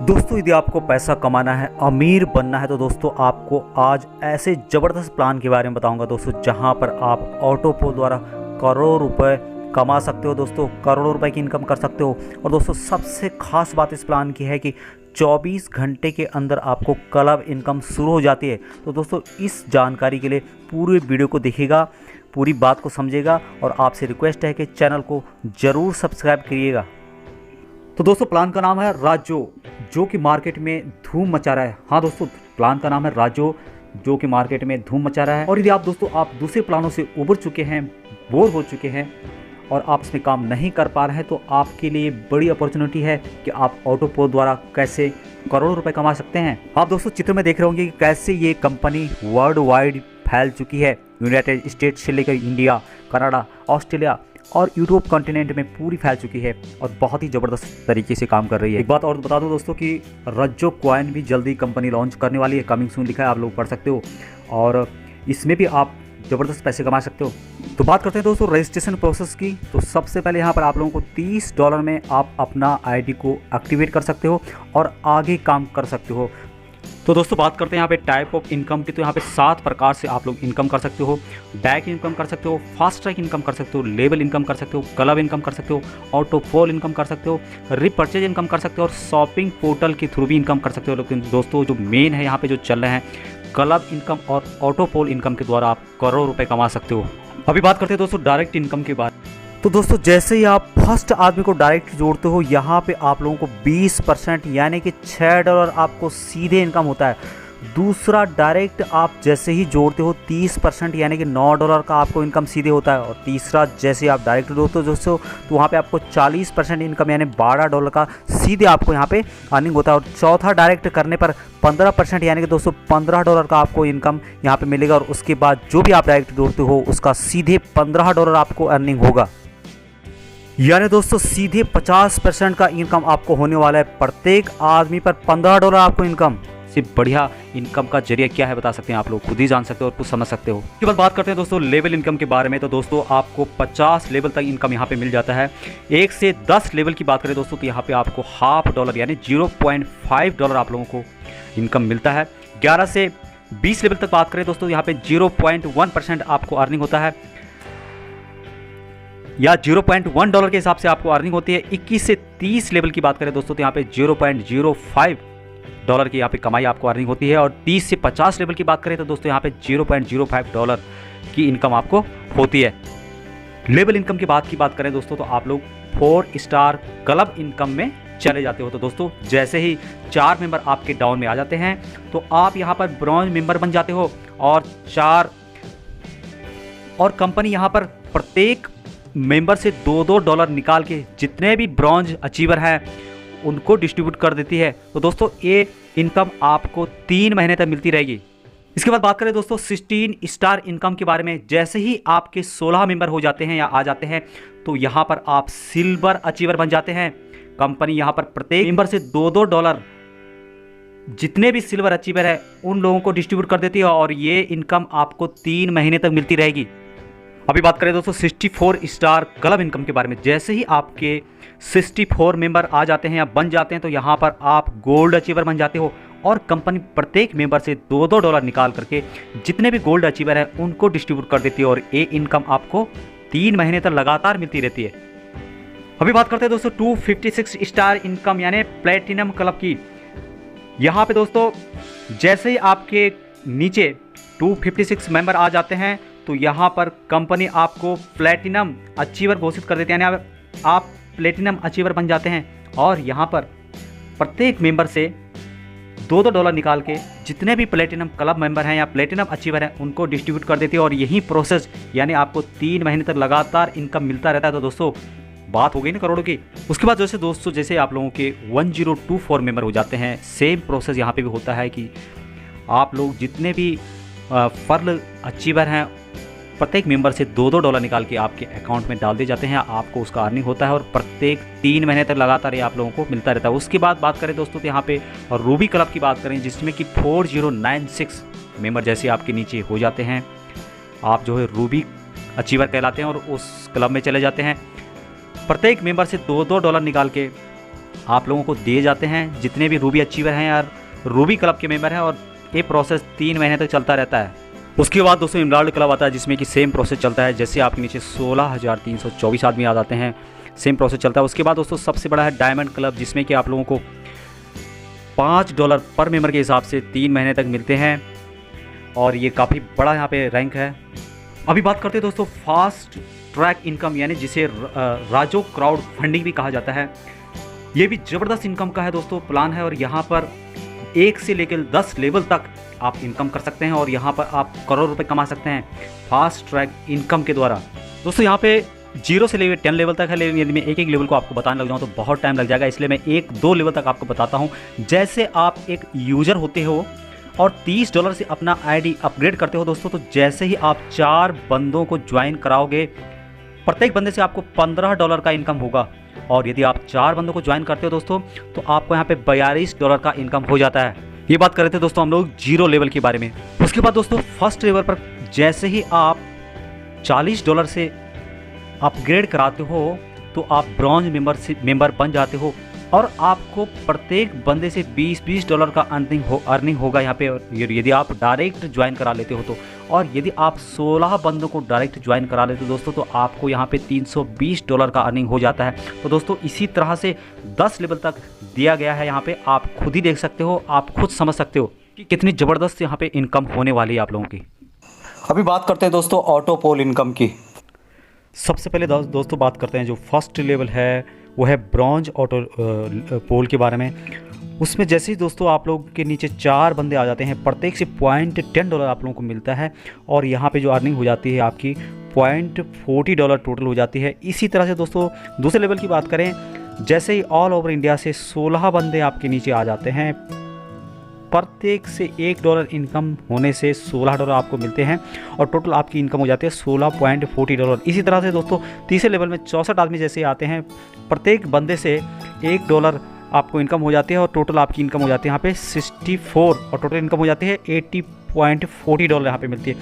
दोस्तों यदि आपको पैसा कमाना है, अमीर बनना है, तो दोस्तों आपको आज ऐसे ज़बरदस्त प्लान के बारे में बताऊंगा दोस्तों, जहां पर आप ऑटोपोल द्वारा करोड़ों रुपए कमा सकते हो। दोस्तों करोड़ों रुपए की इनकम कर सकते हो। और दोस्तों सबसे खास बात इस प्लान की है कि 24 घंटे के अंदर आपको क्लब इनकम शुरू हो जाती है। तो दोस्तों इस जानकारी के लिए पूरे वीडियो को देखिएगा, पूरी बात को समझिएगा और आपसे रिक्वेस्ट है कि चैनल को ज़रूर सब्सक्राइब करिएगा। तो दोस्तों प्लान का नाम है राजो, जो कि मार्केट में धूम मचा रहा है। हाँ दोस्तों, प्लान का नाम है राजो, जो कि मार्केट में धूम मचा रहा है। और यदि आप दोस्तों आप दूसरे प्लानों से उबर चुके हैं, बोर हो चुके हैं और आप इसमें काम नहीं कर पा रहे हैं, तो आपके लिए बड़ी अपॉर्चुनिटी है कि आप ऑटोपोल द्वारा कैसे करोड़ों रुपए कमा सकते हैं। आप दोस्तों चित्र में देख रहे होंगे कि कैसे ये कंपनी वर्ल्ड वाइड फैल चुकी है। यूनाइटेड स्टेट्स से लेकर इंडिया, कनाडा, ऑस्ट्रेलिया और यूरोप कॉन्टिनेंट में पूरी फैल चुकी है और बहुत ही ज़बरदस्त तरीके से काम कर रही है। एक बात और बता दूं दोस्तों कि रज्जो कॉइन भी जल्दी कंपनी लॉन्च करने वाली है। कमिंग सून लिखा है, आप लोग पढ़ सकते हो और इसमें भी आप ज़बरदस्त पैसे कमा सकते हो। तो बात करते हैं दोस्तों रजिस्ट्रेशन प्रोसेस की। तो सबसे पहले यहाँ पर आप लोगों को $30 में आप अपना आईडी को एक्टिवेट कर सकते हो और आगे काम कर सकते हो। तो दोस्तों बात करते हैं यहाँ पे टाइप ऑफ इनकम की। तो यहाँ पे 7 प्रकार से आप लोग इनकम कर सकते हो। डायरेक्ट इनकम कर सकते हो, फास्ट ट्रैक इनकम कर सकते हो, लेवल इनकम कर सकते हो, क्लब इनकम कर सकते हो, ऑटोपोल इनकम कर सकते हो, रिपर्चेज इनकम कर सकते हो और शॉपिंग पोर्टल के थ्रू भी इनकम कर सकते हो। लेकिन दोस्तों जो मेन है यहाँ पे जो चल रहे हैं, क्लब इनकम और ऑटोपोल इनकम के द्वारा आप करोड़ों रुपये कमा सकते हो। अभी बात करते हैं दोस्तों डायरेक्ट इनकम के बारे में। तो दोस्तों जैसे ही आप फर्स्ट आदमी को डायरेक्ट जोड़ते हो, यहाँ पे आप लोगों को 20% यानी कि $6 आपको सीधे इनकम होता है। दूसरा डायरेक्ट आप जैसे ही जोड़ते हो 30% यानी कि $9 का आपको इनकम सीधे होता है। और तीसरा जैसे आप डायरेक्ट जोड़ते हो दोस्तों, तो वहाँ पे आपको 40% इनकम यानी $12 का सीधे आपको यहाँ पे अर्निंग होता है। और चौथा डायरेक्ट करने पर 15% यानी कि दोस्तों $15 का आपको इनकम यहाँ पे मिलेगा। और उसके बाद जो भी आप डायरेक्ट जोड़ते हो उसका सीधे $15 आपको अर्निंग होगा। यानी दोस्तों सीधे 50% का इनकम आपको होने वाला है। प्रत्येक आदमी पर $15 आपको इनकम। सिर्फ बढ़िया इनकम का जरिया क्या है बता सकते हैं आप लोग, खुद ही जान सकते हो और कुछ समझ सकते हो। उसके बाद बात करते हैं दोस्तों लेवल इनकम के बारे में। तो दोस्तों आपको 50 लेवल तक इनकम यहाँ पे मिल जाता है। 1 से 10 लेवल की बात करें दोस्तों, तो यहाँ पे आपको $0.5 यानी $0.5 आप लोगों को इनकम मिलता है। 11 से 20 लेवल तक बात करें दोस्तों, यहाँ पे 0.1% आपको अर्निंग होता है या $0.1 के हिसाब से आपको अर्निंग होती है। 21 से 30 लेवल की बात करें दोस्तों, तो यहाँ पे $0.05 की यहाँ पे कमाई आपको अर्निंग होती है। और 30 से 50 लेवल की बात करें तो दोस्तों यहाँ पे $0.05 की इनकम आपको होती है। लेवल इनकम की बात करें दोस्तों, तो आप लोग 4 स्टार क्लब इनकम में चले जाते हो। तो दोस्तों जैसे ही 4 मेंबर आपके डाउन में आ जाते हैं, तो आप यहाँ पर ब्रॉन्ज मेंबर बन जाते हो। और कंपनी यहाँ पर प्रत्येक मेंबर से $2 निकाल के जितने भी ब्रॉन्ज अचीवर हैं उनको डिस्ट्रीब्यूट कर देती है। तो दोस्तों ये इनकम आपको 3 महीने तक मिलती रहेगी। इसके बाद बात करें दोस्तों 16 स्टार इनकम के बारे में। जैसे ही आपके 16 मेंबर हो जाते हैं या आ जाते हैं, तो यहाँ पर आप सिल्वर अचीवर बन जाते हैं। कंपनी यहाँ पर प्रत्येक मेंबर से $2 जितने भी सिल्वर अचीवर है उन लोगों को डिस्ट्रीब्यूट कर देती है और ये इनकम आपको 3 महीने तक मिलती रहेगी। अभी बात करें दोस्तों 64 स्टार क्लब इनकम के बारे में। जैसे ही आपके 64 मेंबर आ जाते हैं या बन जाते हैं, तो यहाँ पर आप गोल्ड अचीवर बन जाते हो और कंपनी प्रत्येक मेंबर से $2 निकाल करके जितने भी गोल्ड अचीवर हैं उनको डिस्ट्रीब्यूट कर देती है और ये इनकम आपको 3 महीने तक लगातार मिलती रहती है। अभी बात करते हैं दोस्तों 256 स्टार इनकम यानी प्लेटिनम क्लब की। यहाँ पे दोस्तों जैसे ही आपके नीचे 256 मेंबर आ जाते हैं, तो यहाँ पर कंपनी आपको प्लेटिनम अचीवर घोषित कर देती है, यानी आप प्लेटिनम अचीवर बन जाते हैं। और यहाँ पर प्रत्येक मेंबर से $2 निकाल के जितने भी प्लेटिनम क्लब मेंबर हैं या प्लेटिनम अचीवर हैं उनको डिस्ट्रीब्यूट कर देती है और यही प्रोसेस यानी आपको 3 महीने तक लगातार इनकम मिलता रहता है। तो दोस्तों बात हो गई ना करोड़ों की। उसके बाद जैसे आप लोगों के 1024 मेंबर हो जाते हैं, सेम प्रोसेस यहाँ पे भी होता है कि आप लोग जितने भी पर्ल अचीवर हैं प्रत्येक मेंबर से $2 निकाल के आपके अकाउंट में डाल दिए जाते हैं। आपको उसका अर्निंग होता है और प्रत्येक 3 महीने तक लगातार ये आप लोगों को मिलता रहता है। उसके बाद बात करें दोस्तों, तो यहाँ पे रूबी क्लब की बात करें, जिसमें कि 4096 मेंबर जैसे आपके नीचे हो जाते हैं, आप जो है रूबी अचीवर कहलाते हैं और उस क्लब में चले जाते हैं। प्रत्येक मेंबर से $2 निकाल के आप लोगों को दिए जाते हैं, जितने भी रूबी अचीवर हैं यार, रूबी क्लब के मेंबर हैं, और ये प्रोसेस 3 महीने तक चलता रहता है। उसके बाद दोस्तों इमराल्ड क्लब आता है, जिसमें कि सेम प्रोसेस चलता है। जैसे आपके नीचे 16,324 आदमी आ जाते हैं, सेम प्रोसेस चलता है। उसके बाद दोस्तों सबसे बड़ा है डायमंड क्लब, जिसमें कि आप लोगों को $5 पर मेंबर के हिसाब से 3 महीने तक मिलते हैं, और ये काफ़ी बड़ा यहाँ पे रैंक है। अभी बात करते हैं दोस्तों फास्ट ट्रैक इनकम, यानी जिसे राजो क्राउड फंडिंग भी कहा जाता है। ये भी ज़बरदस्त इनकम का है दोस्तों प्लान है, और यहाँ पर 1 से लेकर 10 लेवल तक आप इनकम कर सकते हैं, और यहाँ पर आप करोड़ रुपए कमा सकते हैं फास्ट ट्रैक इनकम के द्वारा। दोस्तों यहाँ पे 0 से लेकर 10 लेवल तक है, लेकिन यदि मैं एक लेवल को आपको बताने लग जाऊँ तो बहुत टाइम लग जाएगा, इसलिए मैं 1-2 लेवल तक आपको बताता हूँ। जैसे आप एक यूज़र होते हो और $30 से अपना आईडी अपग्रेड करते हो दोस्तों, तो जैसे ही आप 4 बंदों को ज्वाइन कराओगे, प्रत्येक बंदे से आपको $15 का इनकम होगा, और यदि आप 4 बंदों को ज्वाइन करते हो दोस्तों, तो आपको यहाँ पे $42 का इनकम हो जाता है। ये बात कर रहे थे दोस्तों हम लोग 0 लेवल के बारे में। उसके बाद दोस्तों फर्स्ट लेवल पर जैसे ही आप $40 से अपग्रेड कराते हो, तो आप ब्रॉन्ज मेंबर बन जाते हो, और आपको प्रत्येक बंदे से $20 का अर्निंग होगा यहाँ पे, यदि आप डायरेक्ट ज्वाइन करा लेते हो तो। और यदि आप 16 बंदों को डायरेक्ट ज्वाइन करा लेते हो दोस्तों, तो आपको यहाँ पे $320 का अर्निंग हो जाता है। तो दोस्तों इसी तरह से 10 लेवल तक दिया गया है, यहाँ पे आप खुद ही देख सकते हो, आप खुद समझ सकते हो कि कितनी ज़बरदस्त यहाँ पे इनकम होने वाली है आप लोगों की। अभी बात करते हैं दोस्तों ऑटो पोल इनकम की। सबसे पहले दोस्तों बात करते हैं जो फर्स्ट लेवल है, वो है ब्रॉन्ज ऑटो पोल के बारे में। उसमें जैसे ही दोस्तों आप लोग के नीचे 4 बंदे आ जाते हैं, प्रत्येक से $0.10 आप लोगों को मिलता है, और यहाँ पे जो अर्निंग हो जाती है आपकी $0.40 टोटल हो जाती है। इसी तरह से दोस्तों दूसरे लेवल की बात करें, जैसे ही ऑल ओवर इंडिया से 16 बंदे आपके नीचे आ जाते हैं, प्रत्येक से $1 इनकम होने से $16 आपको मिलते हैं, और टोटल आपकी इनकम हो जाती है $16.40। इसी तरह से दोस्तों तीसरे लेवल में 64 आदमी जैसे आते हैं, प्रत्येक बंदे से $1 आपको इनकम हो जाती है, और टोटल आपकी इनकम हो जाती है यहाँ पे 64, और टोटल इनकम हो जाती है $80.40 यहाँ पे मिलती है।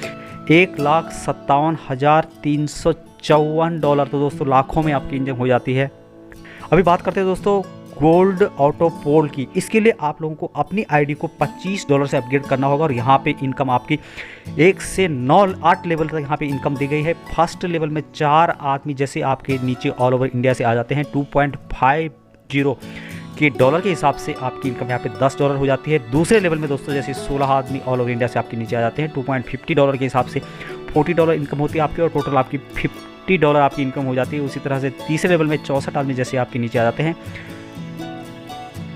$1,57,354 तो दोस्तों लाखों में आपकी इनकम हो जाती है। अभी बात करते हैं दोस्तों गोल्ड ऑटो पोल की। इसके लिए आप लोगों को अपनी आईडी को $25 से अपग्रेड करना होगा, और यहाँ पे इनकम आपकी 1 से 8 लेवल तक यहाँ पे इनकम दी गई है। फर्स्ट लेवल में 4 आदमी जैसे आपके नीचे ऑल ओवर इंडिया से आ जाते हैं, $2.50 के डॉलर के हिसाब से आपकी इनकम यहाँ पे $10 हो जाती है। दूसरे लेवल में दोस्तों जैसे 16 आदमी ऑल ओवर इंडिया से आपके नीचे आ जाते हैं, $2.50 के हिसाब से $40 इनकम होती है आपकी, और टोटल आपकी $50 आपकी इनकम हो जाती है। उसी तरह से तीसरे लेवल में 64 आदमी जैसे आपके नीचे आ जाते हैं,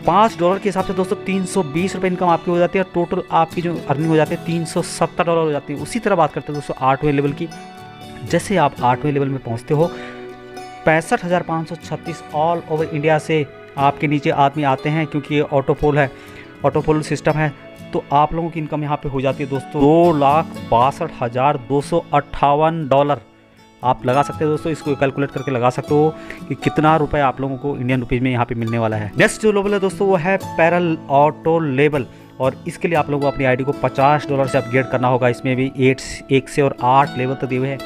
$5 के हिसाब से दोस्तों $320 इनकम आपकी हो जाती है, और टोटल आपकी जो अर्निंग हो जाती है $370 हो जाती है। उसी तरह बात करते हैं दोस्तों 8वें लेवल की। जैसे आप 8वें लेवल में पहुंचते हो, 65,536 ऑल ओवर इंडिया से आपके नीचे आदमी आते हैं, क्योंकि ये ऑटो पोल है, ऑटो पोल सिस्टम है, तो आप लोगों की इनकम यहाँ पे हो जाती है दोस्तों $2,62,258। आप लगा सकते हो दोस्तों, इसको कैलकुलेट करके लगा सकते हो कि कितना रुपए आप लोगों को इंडियन रुपीज़ में यहाँ पे मिलने वाला है। नेक्स्ट जो लेवल है दोस्तों वो है पैरल ऑटो लेवल, और इसके लिए आप लोगों को अपनी आईडी को $50 से अपग्रेड करना होगा। इसमें भी 1 से 8 लेवल तक दिए हुए हैं।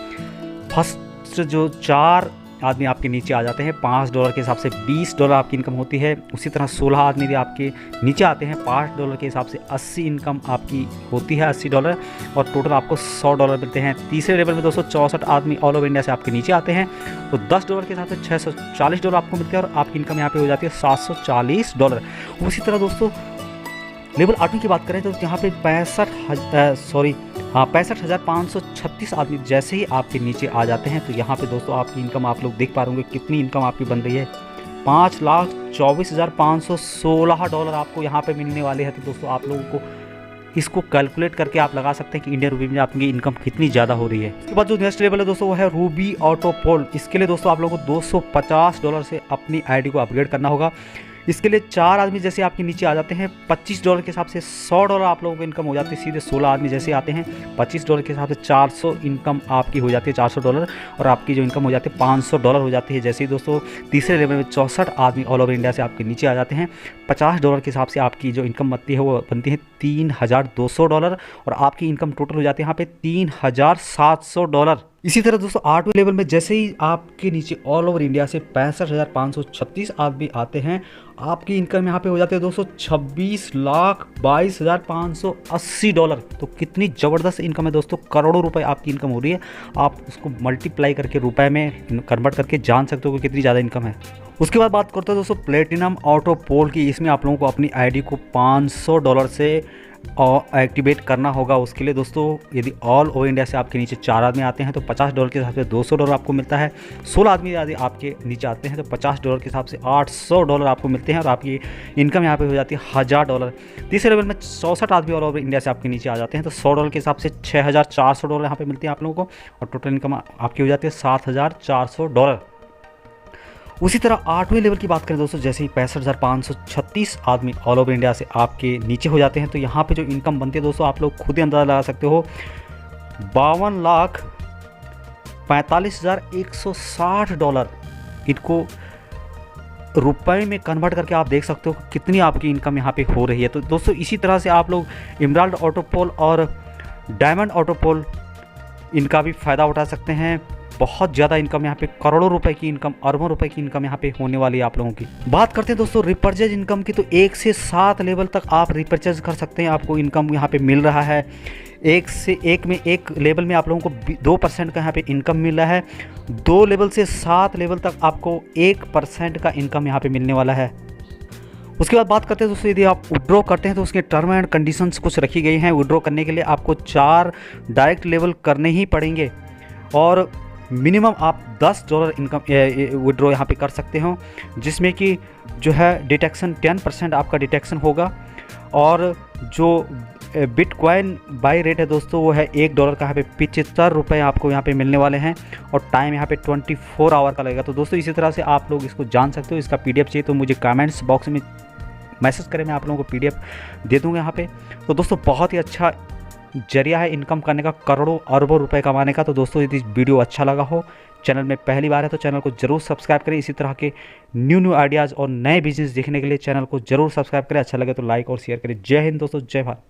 फर्स्ट जो 4 आदमी आपके नीचे आ जाते हैं, $5 के हिसाब से $20 आपकी इनकम होती है। उसी तरह 16 आदमी भी आपके नीचे आते हैं, $5 के हिसाब से 80 इनकम आपकी होती है, $80, और टोटल आपको $100 मिलते हैं। तीसरे लेवल में दोस्तों 64 आदमी ऑल ओवर इंडिया से आपके नीचे आते हैं, तो $10 के हिसाब से $640 आपको मिलते हैं, और आपकी इनकम यहाँ पे हो जाती है $740। उसी तरह दोस्तों लेवल 8 की बात करें तो यहाँ पे 65,536 आदमी जैसे ही आपके नीचे आ जाते हैं, तो यहाँ पे दोस्तों आपकी इनकम आप लोग देख पा रहे होंगे कितनी इनकम आपकी बन रही है। $5,24,516 आपको यहाँ पे मिलने वाले हैं। तो दोस्तों आप लोगों को इसको कैलकुलेट करके आप लगा सकते हैं कि इंडियन रुपये में आपकी इनकम कितनी ज़्यादा हो रही है। इसके बाद जो नेक्स्ट लेवल है दोस्तों वो है रूबी ऑटो पोल। इसके लिए दोस्तों आप लोगों को $250 से अपनी आईडी को अपग्रेड करना होगा। इसके लिए 4 आदमी जैसे आपके नीचे आ जाते हैं, $25 के हिसाब से $100 आप लोगों को इनकम हो जाती है। सीधे 16 आदमी जैसे आते हैं, $25 के हिसाब से 400 इनकम आपकी हो जाती है, $400, और आपकी जो इनकम हो जाती है $500 हो जाती है। जैसे ही दोस्तों तीसरे लेवल में 64 आदमी ऑल ओवर इंडिया से आपके नीचे आ जाते हैं, $50 के हिसाब से आपकी जो इनकम बनती है वो बनती है $3,200, और आपकी इनकम टोटल हो जाती है यहाँ पे $3,700। इसी तरह दोस्तों 8वें लेवल में जैसे ही आपके नीचे ऑल ओवर इंडिया से 65,536 आदमी आते हैं, आपकी इनकम यहाँ पे हो जाती है दोस्तों $26,22,580। तो कितनी ज़बरदस्त इनकम है दोस्तों, करोड़ों रुपए आपकी इनकम हो रही है। आप उसको मल्टीप्लाई करके रुपए में कन्वर्ट करके जान सकते हो कि कितनी ज़्यादा इनकम है। उसके बाद बात करते हैं दोस्तों प्लेटिनम ऑटो पोल की। इसमें आप लोगों को अपनी आईडी को $500 से एक्टिवेट करना होगा। उसके लिए दोस्तों यदि ऑल ओवर इंडिया से आपके नीचे 4 आदमी आते हैं तो $50 के हिसाब से $200 आपको मिलता है। 16 आदमी यदि आपके नीचे आते हैं तो $50 के हिसाब से $800 आपको मिलते हैं और आपकी इनकम यहाँ पे हो जाती है $1000। तीसरे लेवल में 64 आदमी ऑल ओवर इंडिया से आपके नीचे आ जाते हैं तो $100 के हिसाब से $6400 यहाँ पे मिलते हैं आप लोगों को, और टोटल इनकम आपकी हो जाती है $7400। उसी तरह 8वें लेवल की बात करें दोस्तों, जैसे ही 65,536 आदमी ऑल ओवर इंडिया से आपके नीचे हो जाते हैं तो यहाँ पे जो इनकम बनती है दोस्तों आप लोग खुद ही अंदाज़ा लगा सकते हो, 52,45,160 इनको रुपए में कन्वर्ट करके आप देख सकते हो कितनी आपकी इनकम यहाँ पे हो रही है। तो दोस्तों इसी तरह से आप लोग इमराल्ड ऑटोपोल और डायमंड ऑटोपोल इनका भी फ़ायदा उठा सकते हैं। बहुत ज़्यादा इनकम यहाँ पे, करोड़ों रुपए की इनकम, अरबों रुपए की इनकम यहाँ पे होने वाली है आप लोगों की। बात करते हैं दोस्तों रिपर्चेज इनकम की, तो 1 से 7 लेवल तक आप रिपर्चेज कर सकते हैं, आपको इनकम यहाँ पे मिल रहा है। 1 लेवल में आप लोगों को 2% का यहाँ पे इनकम मिल रहा है। 2 लेवल से 7 लेवल तक आपको 1% का इनकम यहाँ पे मिलने वाला है। उसके बाद बात करते हैं दोस्तों, यदि आप विड्रॉ करते हैं तो उसके टर्म एंड कंडीशंस कुछ रखी गई हैं। विड्रॉ करने के लिए आपको 4 डायरेक्ट लेवल करने ही पड़ेंगे और मिनिमम आप $10 इनकम विड्रॉ यहाँ पे कर सकते हो, जिसमें कि जो है डिटेक्शन 10% आपका डिटेक्शन होगा। और जो बिटकॉइन बाई रेट है दोस्तों वो है $1 का, यहाँ पे ₹75 आपको यहाँ पे मिलने वाले हैं और टाइम यहाँ पे 24 आवर का लगेगा। तो दोस्तों इसी तरह से आप लोग इसको जान सकते हो। इसका PDF चाहिए तो मुझे कमेंट्स बॉक्स में मैसेज करें, मैं आप लोगों को PDF दे दूँगा यहाँ पे। तो दोस्तों बहुत ही अच्छा जरिया है इनकम करने का, करोड़ों अरबों रुपए कमाने का। तो दोस्तों यदि वीडियो अच्छा लगा हो, चैनल में पहली बार है तो चैनल को जरूर सब्सक्राइब करें। इसी तरह के न्यू आइडियाज़ और नए बिजनेस देखने के लिए चैनल को जरूर सब्सक्राइब करें। अच्छा लगे तो लाइक और शेयर करें। जय हिंद दोस्तों, जय भारत।